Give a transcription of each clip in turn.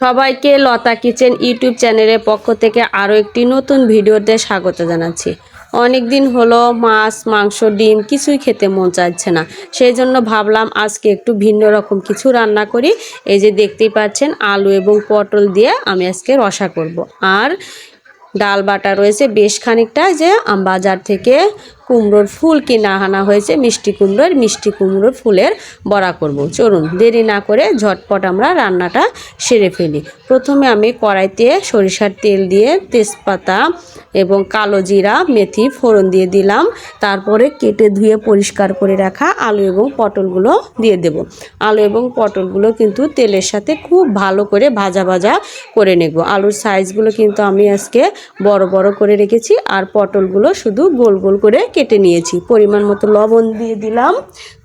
সবাইকে লতা kitchen YouTube চ্যানেলের পক্ষ থেকে আরও একটি নতুন ভিডিওতে স্বাগত জানাচ্ছি। অনেক দিন হলো মাছ মাংস ডিম কিছুই খেতে মন চাইছে না, সেই জন্য ভাবলাম আজকে একটু ভিন্ন রকম কিছু রান্না করি। এই যে দেখতেই পাচ্ছেন আলু এবং পটল দিয়ে আমি আজকে রসা করব। আর ডাল বাটা রয়েছে বেশ খানিকটা, যে বাজার থেকে কুমড়োর ফুল কিনে আনা হয়েছে, মিষ্টি কুমড়োর ফুলের বড়া করব। চলুন দেরি না করে ঝটপট আমরা রান্নাটা সেরে ফেলি। প্রথমে আমি কড়াইতে সরিষার তেল দিয়ে তেজপাতা এবং কালো জিরা মেথি ফোড়ন দিয়ে দিলাম। তারপরে কেটে ধুয়ে পরিষ্কার করে রাখা আলু এবং পটলগুলো দিয়ে দেব। আলু এবং পটলগুলো কিন্তু তেলের সাথে খুব ভালো করে ভাজা ভাজা করে নেব। আলুর সাইজগুলো কিন্তু আমি আজকে বড় বড় করে রেখেছি, আর পটলগুলো শুধু গোল গোল করে কেটে নিয়েছি। পরিমাণ মতো লবণ দিয়ে দিলাম,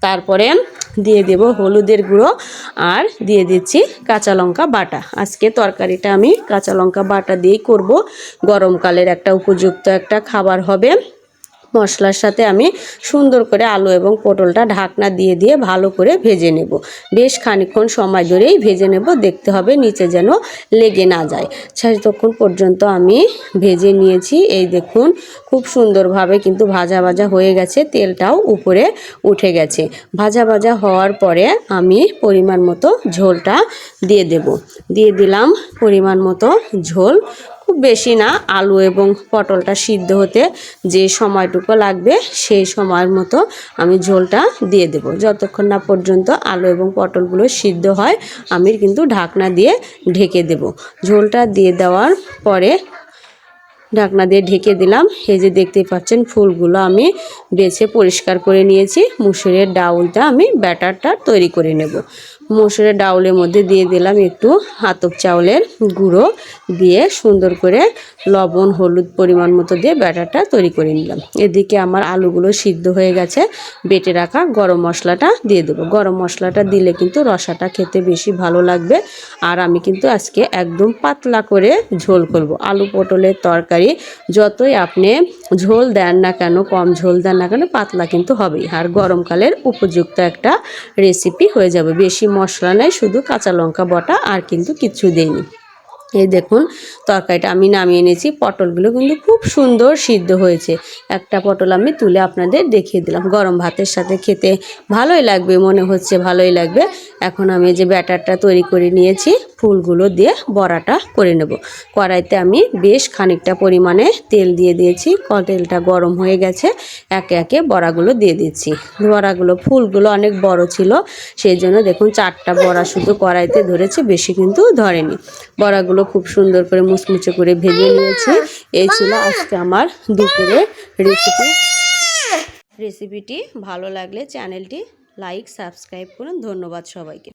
তারপরে দিয়ে দেব হলুদের গুঁড়ো, আর দিয়ে দিচ্ছি কাঁচা লঙ্কা বাটা। আজকে তরকারিটা আমি কাঁচা লঙ্কা বাটা দিয়েই করব। গরমকালের একটা উপযুক্ত একটা খাবার হবে। মশলার সাথে আমি সুন্দর করে আলু এবং পটলটা ঢাকনা দিয়ে দিয়ে ভালো করে ভেজে নেব। বেশ খানিকক্ষণ সময় ধরেই ভেজে নেব, দেখতে হবে নিচে যেন লেগে না যায়। ততক্ষণ পর্যন্ত আমি ভেজে নিয়েছি। এই দেখুন খুব সুন্দরভাবে কিন্তু ভাজা ভাজা হয়ে গেছে, তেলটাও উপরে উঠে গেছে। ভাজা ভাজা হওয়ার পরে আমি পরিমাণ মতো ঝোলটা দিয়ে দেব। দিয়ে দিলাম পরিমাণ মতো ঝোল, খুব বেশি না। আলু এবং পটলটা সিদ্ধ হতে যে সময়টুকু লাগবে সেই সময়ের মতো আমি ঝোলটা দিয়ে দেব। যতক্ষণ না পর্যন্ত আলু এবং পটলগুলো সিদ্ধ হয় আমি কিন্তু ঢাকনা দিয়ে ঢেকে দেব। ঝোলটা দিয়ে দেওয়ার পরে ঢাকনা দিয়ে ঢেকে দিলাম। এই যে দেখতে পাচ্ছেন ফুলগুলো আমি বেছে পরিষ্কার করে নিয়েছি। মুসুরের ডাউলটা আমি ব্যাটারটা তৈরি করে নেব। মসুরের ডাউলের মধ্যে দিয়ে দিলাম একটু আতপ চাউলের গুঁড়ো, দিয়ে সুন্দর করে লবণ হলুদ পরিমাণ মতো দিয়ে ব্যাটারটা তৈরি করে নিলাম। এদিকে আমার আলুগুলো সিদ্ধ হয়ে গেছে। বেটে রাখা গরম মশলাটা দিয়ে দেবো। গরম মশলাটা দিলে কিন্তু রসাটা খেতে বেশি ভালো লাগবে। আর আমি কিন্তু আজকে একদম পাতলা করে ঝোল করব। আলু পটলের তরকারি যতই আপনি ঝোল দেন না কেন, কম ঝোল দেন না কেন, পাতলা কিন্তু হবেই। আর গরমকালের উপযুক্ত একটা রেসিপি হয়ে যাবে। বেশি মশলা নেই, শুধু কাঁচা লঙ্কা বাটা, আর কিন্তু কিছু দেইনি। এই দেখুন তরকারিটা আমি নামিয়ে এনেছি। পটলগুলো কিন্তু খুব সুন্দর সিদ্ধ হয়েছে। একটা পটল আমি তুলে আপনাদের দেখিয়ে দিলাম। গরম ভাতের সাথে খেতে ভালোই লাগবে, মনে হচ্ছে ভালোই লাগবে। এখন আমি যে ব্যাটারটা তৈরি করে নিয়েছি ফুলগুলো দিয়ে বড়াটা করে নেব। কড়াইতে আমি বেশ খানিকটা পরিমাণে তেল দিয়ে দিয়েছি। তেলটা গরম হয়ে গেছে, একে একে বড়াগুলো দিয়ে দিচ্ছি। ফুলগুলো অনেক বড় ছিল, সেই জন্য দেখুন 4টা বড়া শুধু কড়াইতে ধরেছে, বেশি কিন্তু ধরেনি। বড়াগুলো খুব সুন্দর করে মুচমুচে করে ভেজে নিয়েছি। এই ছিল আজকে আমার দুপুরে রেসিপিটি ভালো লাগলে চ্যানেলটি লাইক সাবস্ক্রাইব করুন। ধন্যবাদ সবাইকে।